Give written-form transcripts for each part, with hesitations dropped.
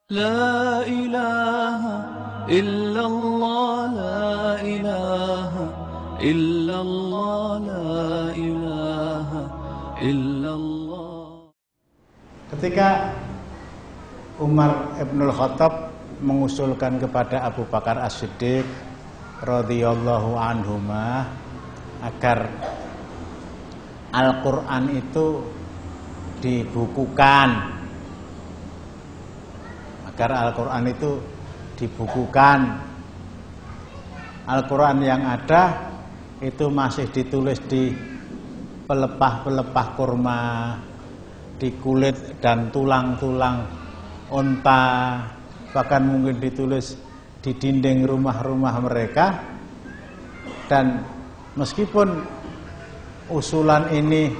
لا إله إلا الله لا إله إلا الله لا إله إلا الله. Ketika Umar Ibnul Khattab mengusulkan kepada Abu Bakar As-Siddiq radhiyallahu anhuma agar Al-Quran itu dibukukan, Al-Quran yang ada itu masih ditulis di pelepah-pelepah kurma, di kulit dan tulang-tulang unta, bahkan mungkin ditulis di dinding rumah-rumah mereka. Dan meskipun usulan ini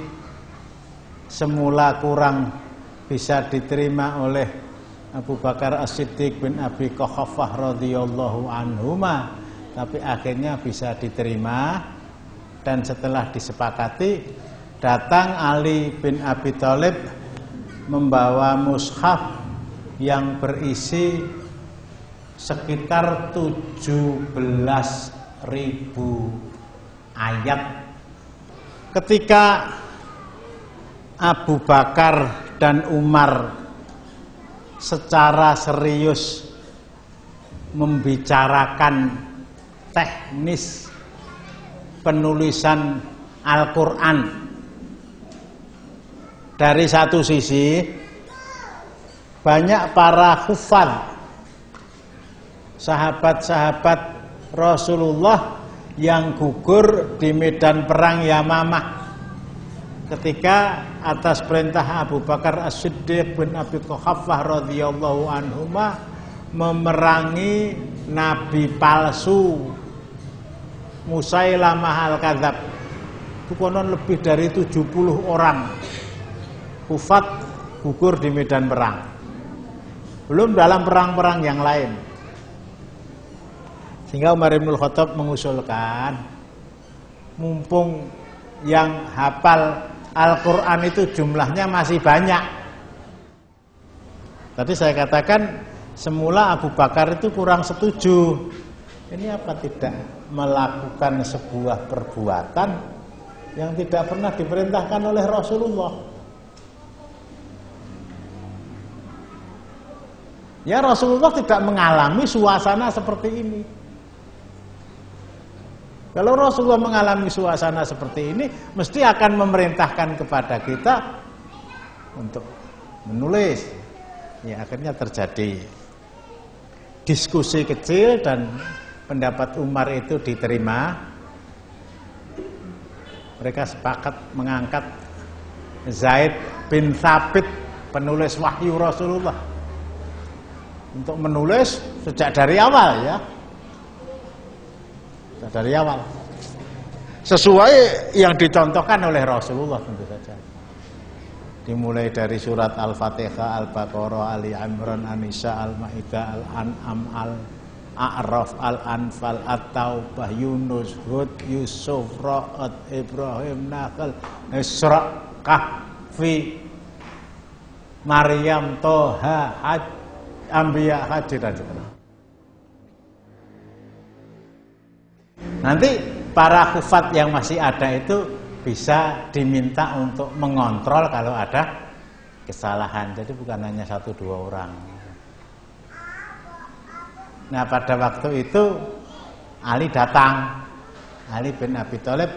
semula kurang bisa diterima oleh Abu Bakar As-Siddiq bin Abi Quhafah radhiyallahu anhuma, tapi akhirnya bisa diterima. Dan setelah disepakati, datang Ali bin Abi Thalib membawa mushaf yang berisi sekitar 17.000 ayat. Ketika Abu Bakar dan Umar secara serius membicarakan teknis penulisan Al-Quran, dari satu sisi banyak para hufadz, sahabat-sahabat Rasulullah yang gugur di medan perang Yamamah ketika atas perintah Abu Bakar As-Siddiq bin Abi Quhafah radhiyallahu anhuma memerangi nabi palsu Musailamah Al-Kadzab. Itu konon lebih dari 70 orang hufadz gugur di medan perang, belum dalam perang-perang yang lain. Sehingga Umar bin Khattab mengusulkan, mumpung yang hafal Al-Quran itu jumlahnya masih banyak. Tadi saya katakan semula Abu Bakar itu kurang setuju. Ini apa tidak melakukan sebuah perbuatan yang tidak pernah diperintahkan oleh Rasulullah? Ya, Rasulullah tidak mengalami suasana seperti ini. Kalau Rasulullah mengalami suasana seperti ini, mesti akan memerintahkan kepada kita untuk menulis. Ya, akhirnya terjadi diskusi kecil dan pendapat Umar itu diterima. Mereka sepakat mengangkat Zaid bin Thabit, penulis wahyu Rasulullah, untuk menulis sejak dari awal, ya. Dari awal sesuai yang dicontohkan oleh Rasulullah tentu saja, dimulai dari surat Al-Fatihah, Al-Baqarah, Ali Imran, An-Nisa, Al-Maidah, Al-An'am, Al-A'raf, Al-Anfal, At-Taubah, Yunus, Hud, Yusuf, Ra'ad, Ibrahim, Nahl, Isra, Kahfi, Maryam, Toha, Anbiya, Hajj, dan sebagainya. Nanti para hufadz yang masih ada itu bisa diminta untuk mengontrol kalau ada kesalahan. Jadi bukan hanya 1-2 orang. Nah, pada waktu itu Ali datang, Ali bin Abi Thalib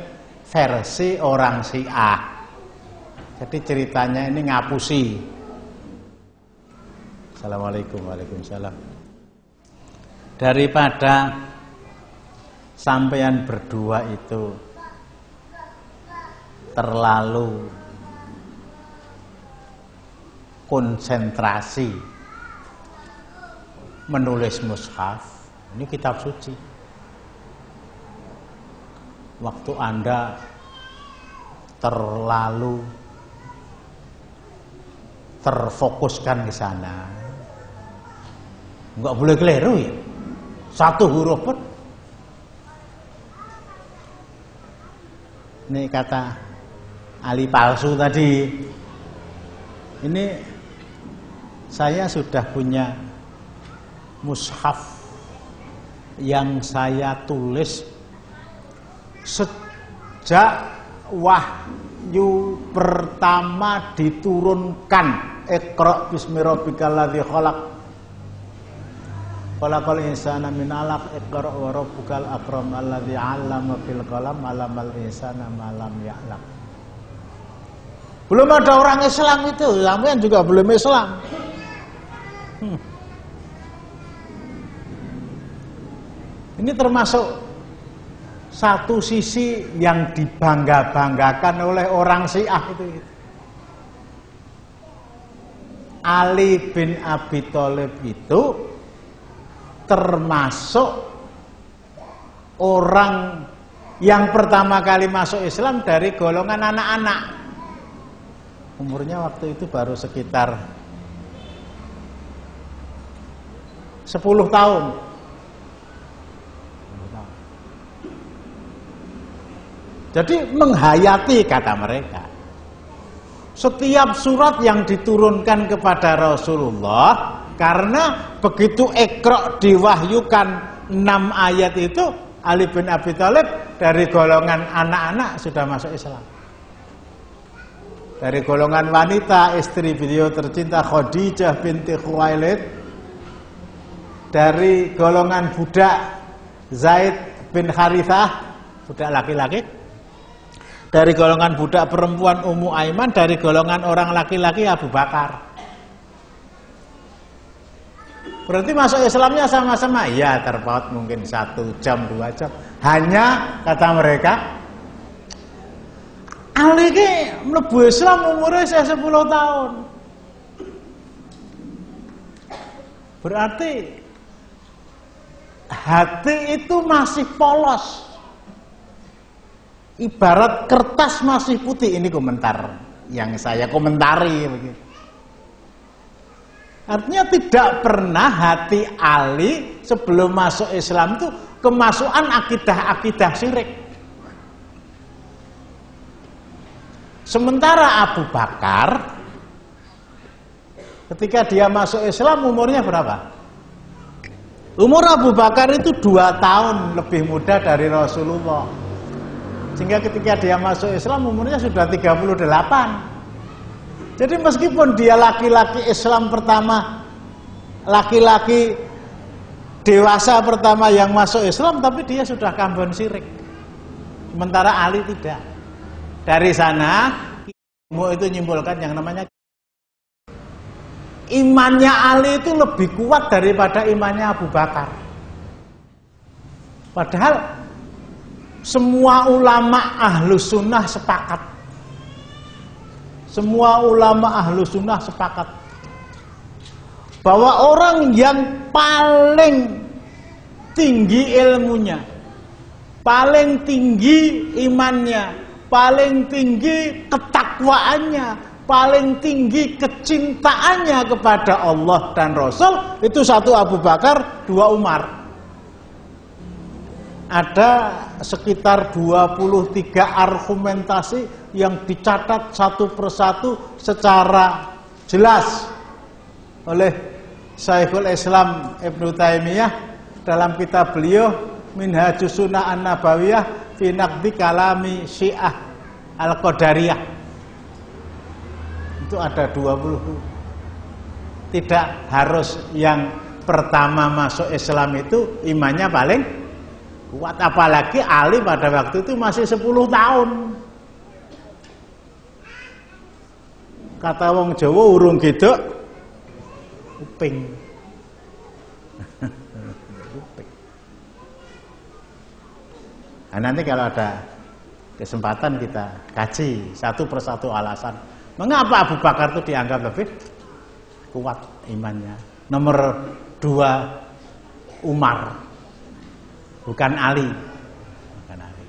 versi orang Syiah. Jadi ceritanya ini ngapusi. Assalamualaikum warahmatullahi wabarakatuh. Daripada sampean berdua itu terlalu konsentrasi menulis mushaf, ini kitab suci. Waktu Anda terlalu terfokuskan ke sana, enggak boleh keliru, ya. Satu huruf pun. Ini kata Ali palsu tadi. Ini saya sudah punya mushaf yang saya tulis sejak wahyu pertama diturunkan, Iqra bismi rabbikal ladzi khalaq khalaqal insana min 'alaq iqra wa rabbukal akram alladzi 'allama bil qalam 'allamal insana ma lam ya'lam. Belum ada orang Islam itu, sampean juga belum Islam. Ini termasuk satu sisi yang dibangga-banggakan oleh orang Syiah itu. Ali bin Abi Thalib itu termasuk orang yang pertama kali masuk Islam dari golongan anak-anak. Umurnya waktu itu baru sekitar 10 tahun. Jadi menghayati, kata mereka, setiap surat yang diturunkan kepada Rasulullah, karena begitu Iqra diwahyukan 6 ayat itu, Ali bin Abi Thalib dari golongan anak-anak sudah masuk Islam. Dari golongan wanita, istri beliau tercinta Khadijah binti Khuwailid. Dari golongan budak Zaid bin Harithah, budak laki-laki. Dari golongan budak perempuan Ummu Aiman, dari golongan orang laki-laki Abu Bakar. Berarti masuk Islamnya sama-sama? Ya, terpaut mungkin 1 jam, 2 jam. Hanya, kata mereka, Ali ki mlebu Islam umurnya saya 10 tahun. Berarti hati itu masih polos. Ibarat kertas masih putih. Ini komentar yang saya komentari begitu. Artinya tidak pernah hati Ali sebelum masuk Islam itu kemasukan akidah-akidah syirik. Sementara Abu Bakar ketika dia masuk Islam umurnya berapa? Umur Abu Bakar itu 2 tahun lebih muda dari Rasulullah. Sehingga ketika dia masuk Islam umurnya sudah 38. Jadi meskipun dia laki-laki Islam pertama, laki-laki dewasa pertama yang masuk Islam, tapi dia sudah kambon syirik. Sementara Ali tidak. Dari sana itu nyimpulkan yang namanya imannya Ali itu lebih kuat daripada imannya Abu Bakar. Padahal semua ulama Ahlus Sunnah sepakat. Semua ulama Ahlus Sunnah sepakat bahwa orang yang paling tinggi ilmunya, paling tinggi imannya, paling tinggi ketakwaannya, paling tinggi kecintaannya kepada Allah dan Rasul, itu 1 Abu Bakar, 2 Umar. Ada sekitar 23 argumentasi yang dicatat satu persatu secara jelas oleh Syekhul Islam Ibnu Taimiyah dalam kitab beliau Minhajus Sunnah An-Nabawiyah fi Naqdi Kalami Syiah Al-Qadariyah. Itu ada 20. Tidak harus yang pertama masuk Islam itu imannya paling kuat, apalagi Ali pada waktu itu masih 10 tahun. Kata wong Jawa urung gedok uping. Nah, nanti kalau ada kesempatan kita kaji satu persatu alasan mengapa Abu Bakar itu dianggap lebih kuat imannya. Nomor 2 Umar. Bukan Ali. Bukan Ali.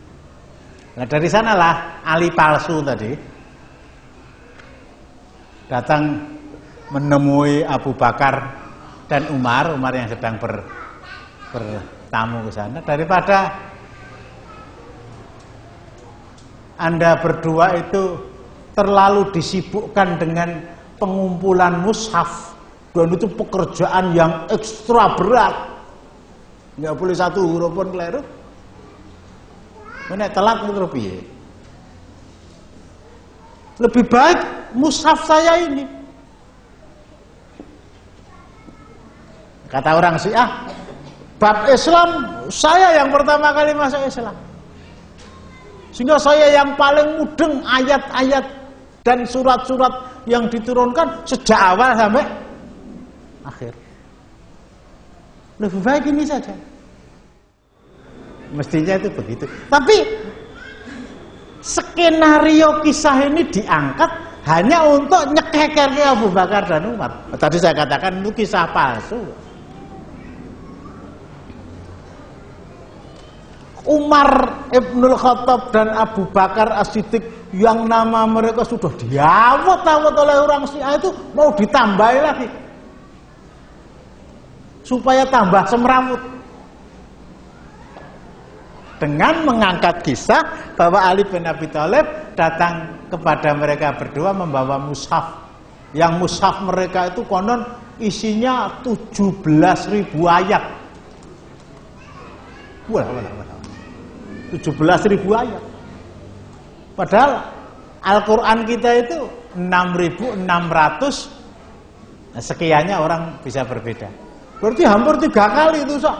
Nah, dari sanalah Ali palsu tadi datang menemui Abu Bakar dan Umar yang sedang bertamu ke sana. Daripada Anda berdua itu terlalu disibukkan dengan pengumpulan mushaf, Dan itu pekerjaan yang ekstra berat. Nggak boleh satu huruf pun keliru. Nek telat itu piye? Lebih baik mushaf saya ini. Kata orang Syiah, bab Islam saya yang pertama kali masuk Islam. Sehingga saya yang paling mudeng ayat-ayat dan surat-surat yang diturunkan sejak awal sampai akhir. Lebih baik ini saja. Mestinya itu begitu. Tapi skenario kisah ini diangkat hanya untuk nyekeker Abu Bakar dan Umar. Tadi saya katakan itu kisah palsu. Umar Ibnul Khattab dan Abu Bakar As-Siddiq yang nama mereka sudah diawat-awat oleh orang Syiah itu mau ditambahi lagi supaya tambah semrawut dengan mengangkat kisah bahwa Ali bin Abi Thalib datang kepada mereka berdua membawa mushaf. Yang mushaf mereka itu konon isinya 17.000 ayat. Wah. 17.000 ayat. Padahal Al-Quran kita itu 6.600 sekiannya orang bisa berbeda. Berarti hampir 3 kali itu sok.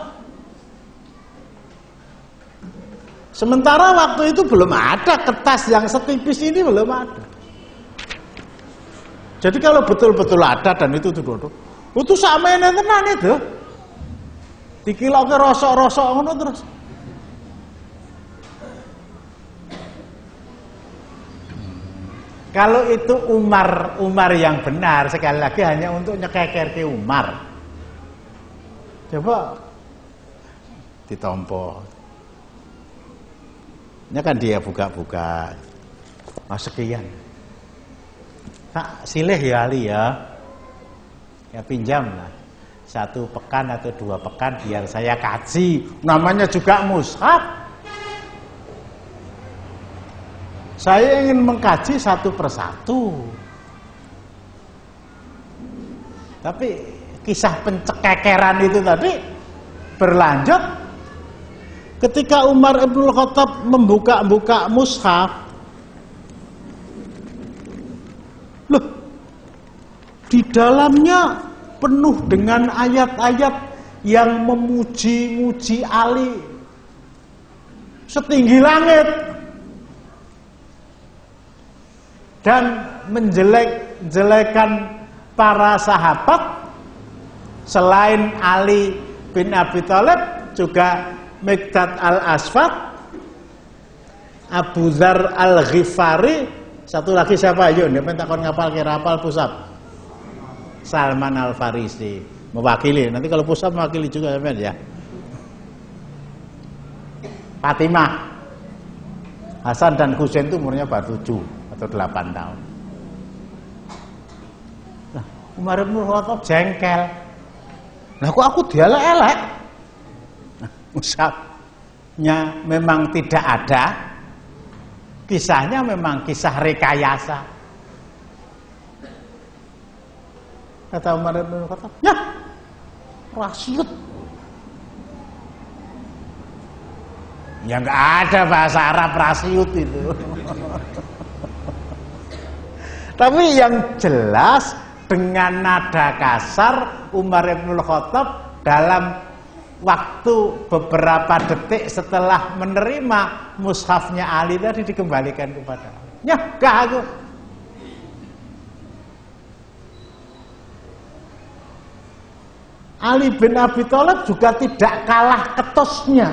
Sementara waktu itu belum ada kertas yang setipis ini, belum ada. Jadi kalau betul-betul ada dan itu samene tenan itu. Dikiloke rosok-rosok ngono terus. Kalau itu Umar yang benar, sekali lagi hanya untuk nyekeker ke Umar. Coba ditompo. Ini kan dia buka-buka. Sekian. Tak silih ya Ali ya. Ya pinjam lah. 1 pekan atau 2 pekan biar saya kaji. Namanya juga mushaf. Saya ingin mengkaji satu persatu. Tapi kisah pencekekeran itu tadi berlanjut ketika Umar Ibnul Khattab membuka-buka mushaf. Loh, di dalamnya penuh dengan ayat-ayat yang memuji-muji Ali setinggi langit dan menjelek-jelekan para sahabat. Selain Ali bin Abi Thalib juga Miqdad al-Aswad, Abu Dzar al-Ghifari, satu lagi siapa? Ayo, dia takon ngapal kira apal pusat. Salman al-Farisi mewakili. Nanti kalau pusat mewakili juga ya. Fatimah, Hasan dan Husain itu umurnya baru 7 atau 8 tahun. Nah, Umar bin Khattab jengkel. Nah, kok aku dielek-elek? Nah, mushafnya memang tidak ada. Kisahnya memang kisah rekayasa. Kata Umar bin Khattab, ya, rasyut. Ya nggak ada bahasa Arab rasyut itu. Tapi yang jelas dengan nada kasar Umar bin Khattab dalam waktu beberapa detik setelah menerima mushafnya Ali tadi dikembalikan kepada Ali. Ya, gak aku. Ali bin Abi Thalib juga tidak kalah ketosnya.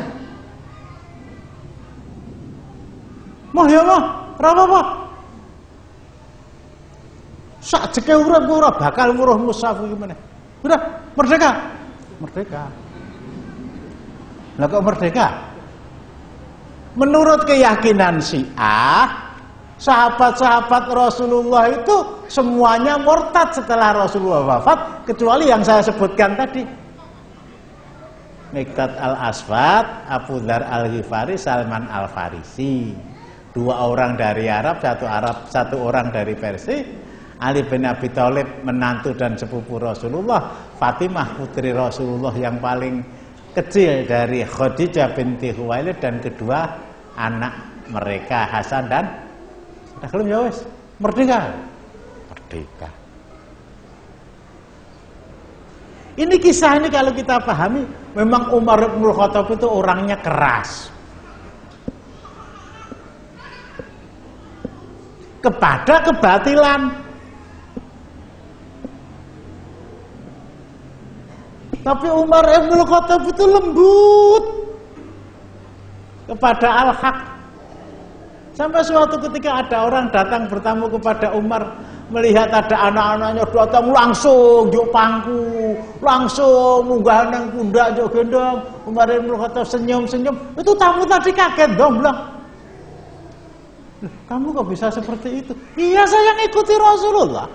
Mah ya mah, apa-apa. Sak jeke urip ora bakal nguruh mushaf gimana. Udah, merdeka. Merdeka. Lah kok merdeka? Menurut keyakinan Syiah, sahabat-sahabat Rasulullah itu semuanya murtad setelah Rasulullah wafat, kecuali yang saya sebutkan tadi. Miqdad al-Aswad, Abu Dzar al-Ghifari, Salman al-Farisi. 2 orang dari Arab, 1 orang dari Persia. Ali bin Abi Thalib menantu dan sepupu Rasulullah, Fatimah putri Rasulullah yang paling kecil dari Khadijah binti Khuwailid, dan kedua anak mereka Hasan dan belum ya wes merdeka. Ini kisah ini kalau kita pahami, memang Umar bin Khattab itu orangnya keras kepada kebatilan. Tapi Umar bin Khattab itu lembut kepada al-haq. Sampai suatu ketika ada orang datang bertamu kepada Umar, melihat ada anak-anaknya datang langsung juk pangku, langsung munggah nang pundak juk gendong. Umar bin Khattab senyum-senyum. Itu tamu tadi kaget dong, bilang, "Kamu kok bisa seperti itu?" "Iya, saya ngikuti Rasulullah."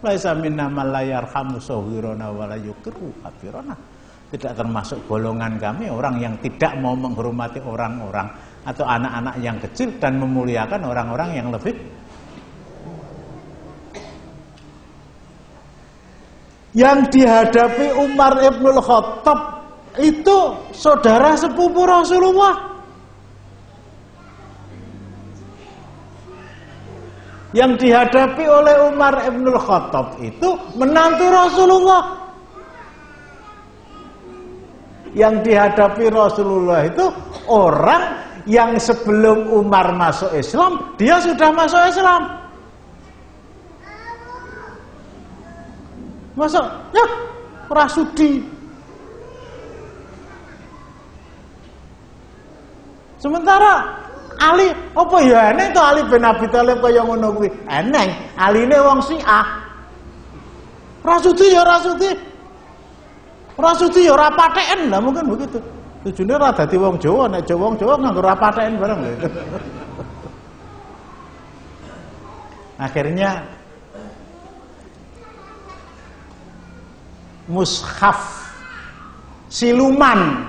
Laisa minna man la yarhamu saghirana wa la yukrihu kabirana. Tidak termasuk golongan kami orang yang tidak mau menghormati orang-orang atau anak-anak yang kecil dan memuliakan orang-orang yang lebih. Yang dihadapi Umar ibn Khattab itu saudara sepupu Rasulullah. Yang dihadapi oleh Umar ibn Khattab itu menantu Rasulullah. Yang dihadapi Rasulullah itu orang yang sebelum Umar masuk Islam, dia sudah masuk Islam. Masuk, ya, Rasudi. Sementara Ali, apa ya eneng to Ali bin Abi Thalib kaya ngono kuwi? Eneng, aline wong Syiah. Rasudi ya Rasudi. Rasudi ya ora patheken, lah mungkin begitu. Tujune ora dadi wong Jawa, nek wong Jawa nganggo ora patheken bareng lho. Akhirnya mushaf siluman.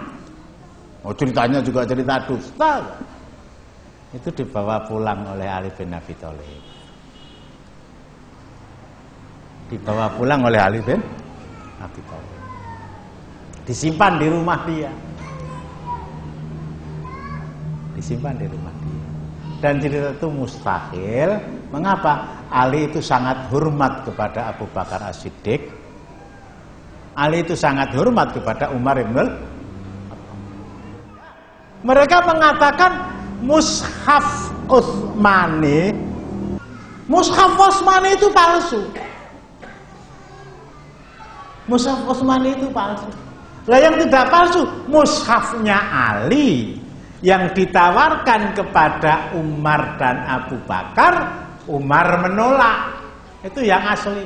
Oh, ceritanya juga cerita dusta. Itu dibawa pulang oleh Ali bin Abi Thalib. Dibawa pulang oleh Ali bin Abi Thalib. Disimpan di rumah dia. Disimpan di rumah dia. Dan cerita itu mustahil. Mengapa? Ali itu sangat hormat kepada Abu Bakar As-Siddiq. Ali itu sangat hormat kepada Umar bin Khattab. Mereka mengatakan mushaf Utsmani itu palsu. Mushaf Utsmani itu palsu. Lah yang tidak palsu, mushafnya Ali yang ditawarkan kepada Umar dan Abu Bakar, Umar menolak. Itu yang asli.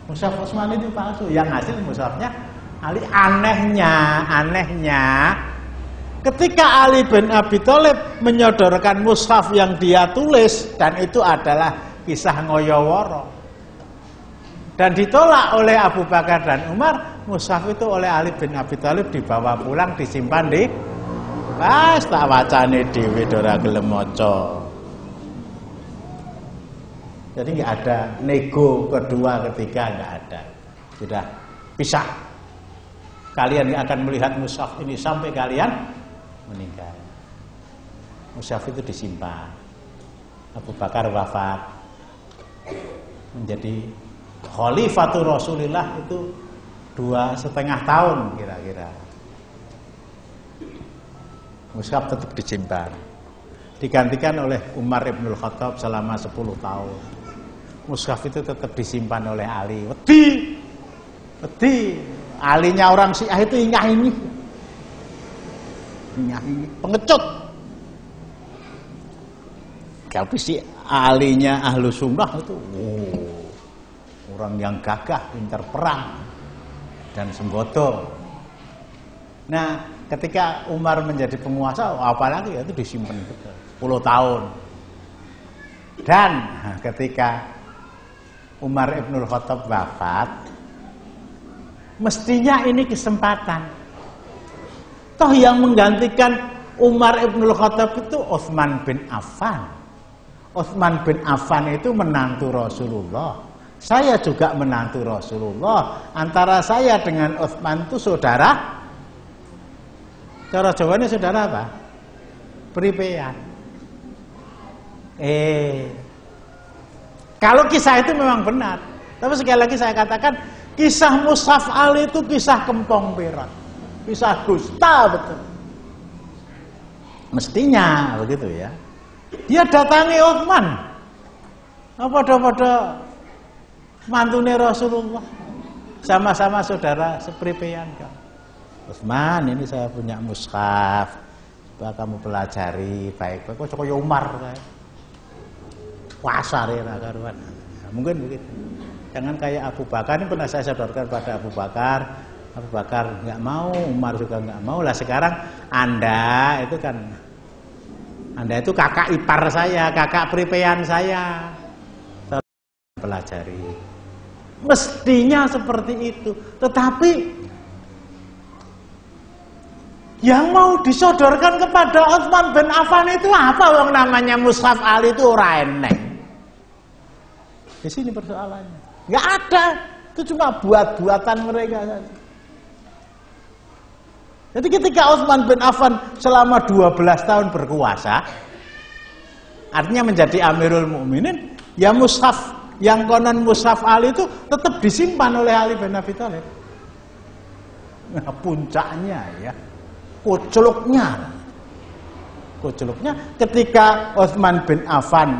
Mushaf Utsmani itu palsu, yang asli mushafnya Ali. Anehnya ketika Ali bin Abi Thalib menyodorkan mushaf yang dia tulis, dan itu adalah kisah Ngoyoworo, dan ditolak oleh Abu Bakar dan Umar, mushaf itu oleh Ali bin Abi Thalib dibawa pulang, disimpan di tak wacane dhewe ora gelem maca. Jadi nggak ada nego kedua ketiga, nggak ada, sudah pisah. Kalian akan melihat mushaf ini sampai kalian meninggal. Mushaf itu disimpan. Abu Bakar wafat, menjadi Khalifatul Rasulillah itu 2,5 tahun kira-kira. Mushaf tetap disimpan. Digantikan oleh Umar bin Khattab selama 10 tahun. Mushaf itu tetap disimpan oleh Ali. Wedi. Alinya orang Syiah itu ingah ini, pengecut. Tapi si alinya ahlu sunnah itu orang yang gagah, pintar perang dan sembodo. Nah, ketika Umar menjadi penguasa, apalagi itu disimpan 10 tahun. Dan ketika Umar ibn Khattab wafat, mestinya ini kesempatan. Toh yang menggantikan Umar Ibnul Khattab itu Utsman bin Affan. Utsman bin Affan itu menantu Rasulullah. Saya juga menantu Rasulullah. Antara saya dengan Utsman itu saudara. Cara Jawane saudara apa? Pripean. Kalau kisah itu memang benar. Tapi sekali lagi saya katakan, kisah Mushaf Ali itu kisah kempong berat. Kisah dusta betul. Mestinya begitu ya. Dia datangi Utsman. Pada mantune Rasulullah. Sama-sama saudara sepripean kan. Utsman, ini saya punya mushaf. Coba kamu pelajari baik-baik. Kok kaya Umar kae. Pasar ya karuan. Mungkin begitu. Jangan kayak Abu Bakar, ini pernah saya sodorkan pada Abu Bakar. Abu Bakar nggak mau, Umar juga nggak mau. Lah sekarang Anda itu kakak ipar saya, kakak pripean saya. Saya pelajari. Mestinya seperti itu. Tetapi yang mau disodorkan kepada Utsman bin Affan itu apa? Yang namanya Mushaf Ali itu ora eneng. Di sini persoalannya. Nggak ada. Itu cuma buat-buatan mereka saja. Jadi ketika Utsman bin Affan selama 12 tahun berkuasa, artinya menjadi Amirul Mukminin, ya mushaf yang konon Mushaf Ali itu tetap disimpan oleh Ali bin Abi Thalib. Nah, puncaknya ya, kuculuknya ketika Utsman bin Affan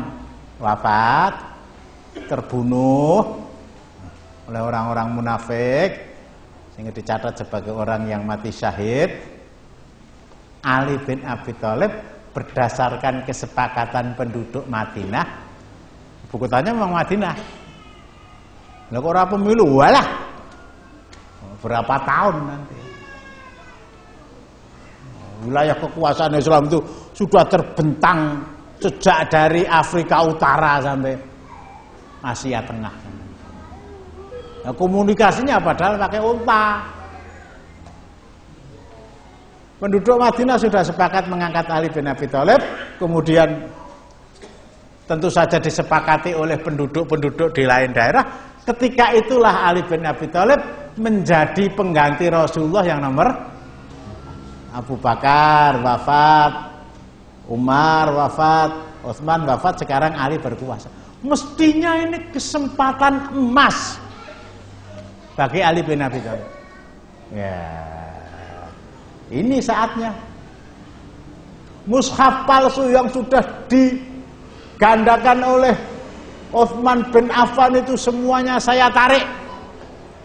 wafat, terbunuh oleh orang-orang munafik sehingga dicatat sebagai orang yang mati syahid. Ali bin Abi Thalib berdasarkan kesepakatan penduduk Madinah, ibu kotanya memang Madinah. Lah kok ora pemilu, walah. Berapa tahun nanti? Wilayah kekuasaan Islam itu sudah terbentang sejak dari Afrika Utara sampai Asia Tengah. Nah, komunikasinya padahal pakai unta. Penduduk Madinah sudah sepakat mengangkat Ali bin Abi Thalib, kemudian tentu saja disepakati oleh penduduk-penduduk di lain daerah. Ketika itulah Ali bin Abi Thalib menjadi pengganti Rasulullah yang nomor Abu Bakar wafat, Umar wafat, Utsman wafat, sekarang Ali berkuasa. Mestinya ini kesempatan emas bagi Ali bin Abi Thalib. Ya, ini saatnya. Mushaf palsu yang sudah digandakan oleh Utsman bin Affan itu semuanya saya tarik.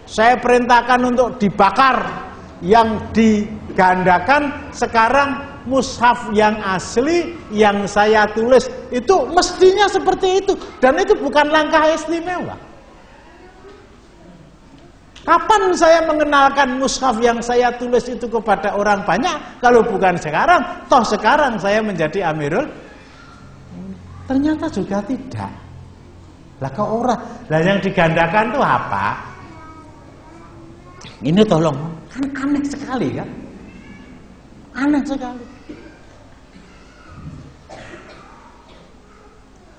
Saya perintahkan untuk dibakar. Yang digandakan sekarang mushaf yang asli yang saya tulis itu mestinya seperti itu, dan itu bukan langkah istimewa. Kapan saya mengenalkan mushaf yang saya tulis itu kepada orang banyak kalau bukan sekarang? Toh sekarang saya menjadi Amirul. Ternyata juga tidak. Lah kok orang? Lah yang digandakan itu apa? Ini tolong, kan aneh sekali kan? Aneh sekali.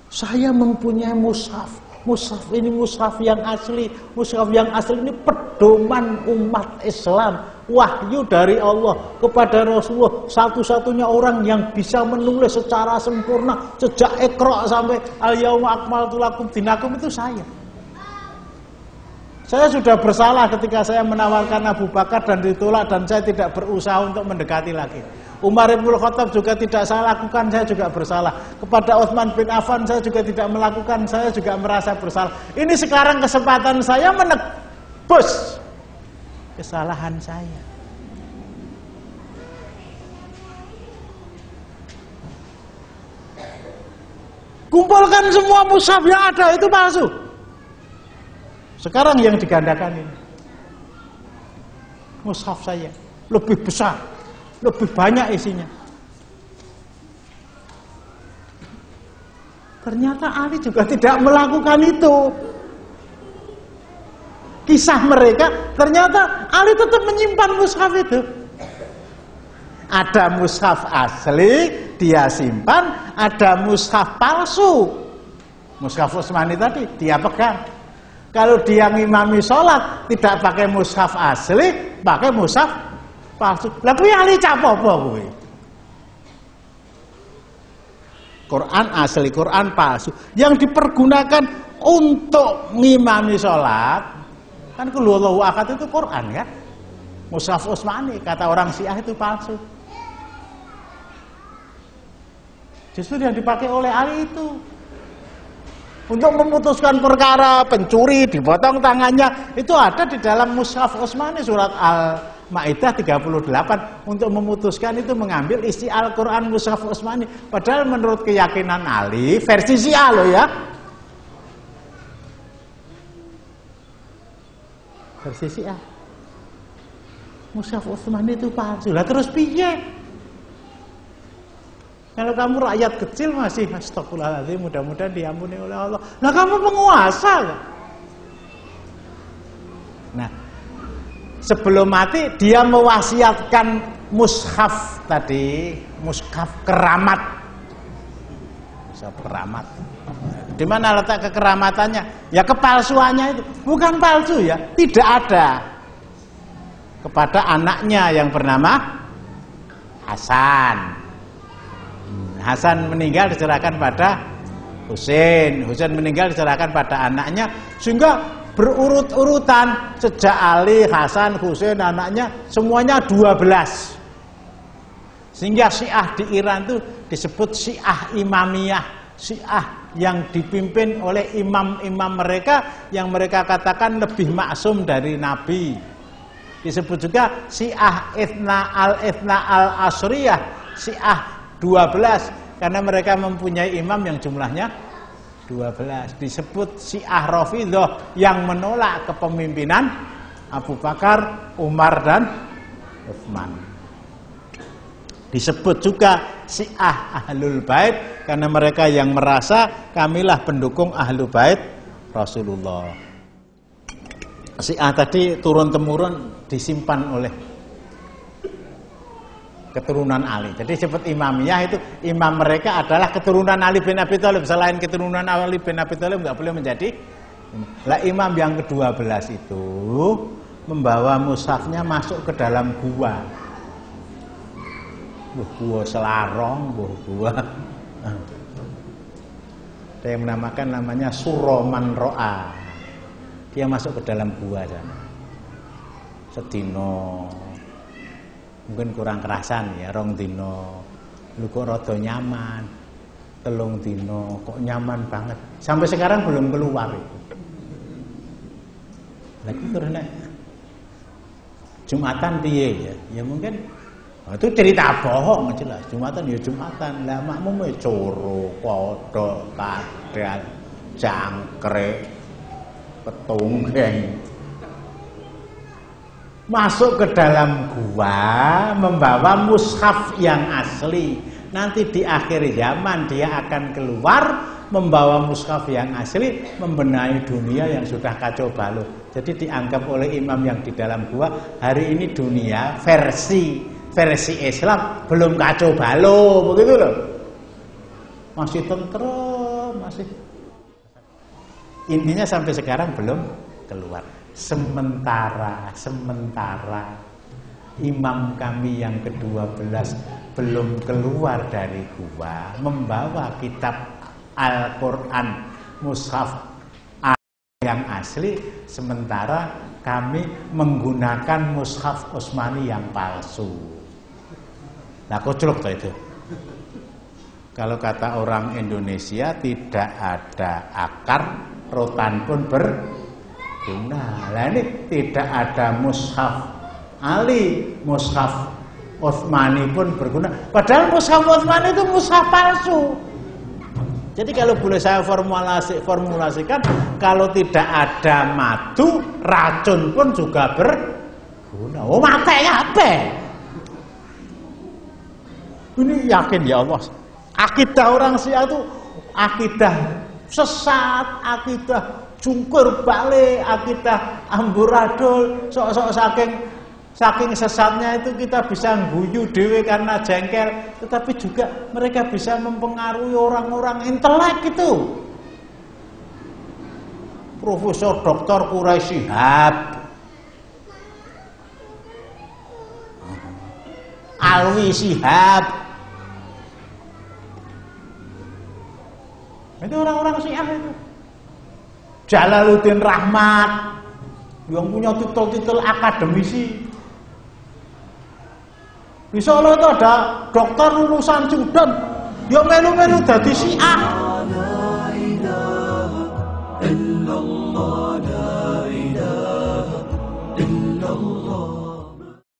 Saya mempunyai mushaf. Mushaf ini mushaf yang asli. Mushaf yang asli ini pedoman umat Islam. Wahyu dari Allah kepada Rasulullah. Satu-satunya orang yang bisa menulis secara sempurna sejak Iqra sampai Al-Yauma Akmaltu Lakum Dinakum itu saya. Saya sudah bersalah ketika saya menawarkan Abu Bakar dan ditolak, dan saya tidak berusaha untuk mendekati lagi. Umar Ibnul Khattab juga tidak saya lakukan, saya juga bersalah. Kepada Utsman bin Affan saya juga tidak melakukan, saya juga merasa bersalah. Ini sekarang kesempatan saya menebus kesalahan saya. Kumpulkan semua mushaf yang ada, itu palsu. Sekarang yang digandakan ini mushaf saya lebih besar, lebih banyak isinya. Ternyata Ali juga tidak melakukan itu. Kisah mereka, ternyata Ali tetap menyimpan mushaf itu. Ada mushaf asli dia simpan, ada mushaf palsu. Mushaf Utsmani tadi dia pegang. Kalau dia ngimami sholat tidak pakai mushaf asli, pakai mushaf palsu. Lah kuwi ahli capopo kuwi? Quran asli, Quran palsu. Yang dipergunakan untuk ngimami sholat kan Qul huwallahu ahad itu Quran kan? Mushaf Utsmani kata orang Syiah itu palsu. Justru yang dipakai oleh Ali itu untuk memutuskan perkara pencuri dipotong tangannya itu ada di dalam Mushaf Utsmani surat Al-Maidah 38 untuk memutuskan itu mengambil isi Al-Qur'an Mushaf Utsmani. Padahal menurut keyakinan Ali versi Syiah loh ya. Versi Syiah. Mushaf Utsmani itu palsu. Lah terus piye? Kalau kamu rakyat kecil masih astagfirullahaladzim, mudah-mudahan diampuni oleh Allah. Nah kamu penguasa. Nah, sebelum mati dia mewasiatkan mushaf tadi, mushaf keramat. Mushaf keramat. Di mana letak kekeramatannya? Ya kepalsuannya itu. Bukan palsu ya, tidak ada. Kepada anaknya yang bernama Hasan. Hasan meninggal diserahkan pada Husain. Husain meninggal diserahkan pada anaknya. Sehingga berurut-urutan sejak Ali, Hasan, Husain, anaknya semuanya 12. Sehingga Syiah di Iran itu disebut Syiah Imamiyah. Syiah yang dipimpin oleh imam-imam mereka yang mereka katakan lebih maksum dari Nabi. Disebut juga Syiah Ithna al-Asriyah, Syiah 12 karena mereka mempunyai imam yang jumlahnya 12. Disebut Syiah Rafidhah yang menolak kepemimpinan Abu Bakar, Umar dan Utsman. Disebut juga Syiah Ahlul Bait karena mereka yang merasa kamilah pendukung Ahlul Bait Rasulullah. Syiah tadi turun-temurun disimpan oleh keturunan Ali. Jadi disebut Imamiyah itu imam mereka adalah keturunan Ali bin Abi Thalib. Selain keturunan Ali bin Abi Thalib enggak boleh menjadi. Lah imam yang ke-12 itu membawa mushafnya masuk ke dalam gua. Gua Selarong, gua. Ada yang menamakan namanya Suroman Ro'a. Dia masuk ke dalam gua sana. Sedino mungkin kurang kerasan ya, rong dino lu kok rada nyaman, telung dino kok nyaman banget, sampai sekarang belum keluar itu. Lagi karena Jumatan piye ya mungkin itu cerita bohong jelas. Jumatan ya Jumatan, lah makmum coro kodok kadal jangkrik petunggeng masuk ke dalam gua membawa mushaf yang asli. Nanti di akhir zaman dia akan keluar membawa mushaf yang asli, membenahi dunia yang sudah kacau balau. Jadi dianggap oleh imam yang di dalam gua hari ini dunia versi Islam belum kacau balau, begitu loh. Masih tentrem, masih. Intinya sampai sekarang belum keluar. Sementara imam kami yang ke-12 belum keluar dari gua membawa kitab Al-Quran mushaf yang asli, sementara kami menggunakan mushaf Utsmani yang palsu. Nah koclok tuh itu. Kalau kata orang Indonesia tidak ada akar, rotan pun berguna. Lah ini tidak ada mushaf Ali, mushaf Utsmani pun berguna. Padahal mushaf Utsmani itu mushaf palsu. Jadi kalau boleh saya formulasikan, kalau tidak ada madu, racun pun juga berguna. Oh mate apa? Ini yakin ya Allah. Akidah orang Syiah itu akidah sesat, akidah jungkur balik, akidah amburadul, sok-sok saking Saking sesatnya itu kita bisa guyu dewe karena jengkel, tetapi juga mereka bisa mempengaruhi orang-orang intelek itu. Profesor Dr. Quraisy Shihab, Alwi Shihab, itu orang-orang Syiah itu. Jalaluddin Rahmat yang punya titel-titel akademisi. Di Solo itu ada dokter lulusan Sudan, ya melu-melu dadi Syiah.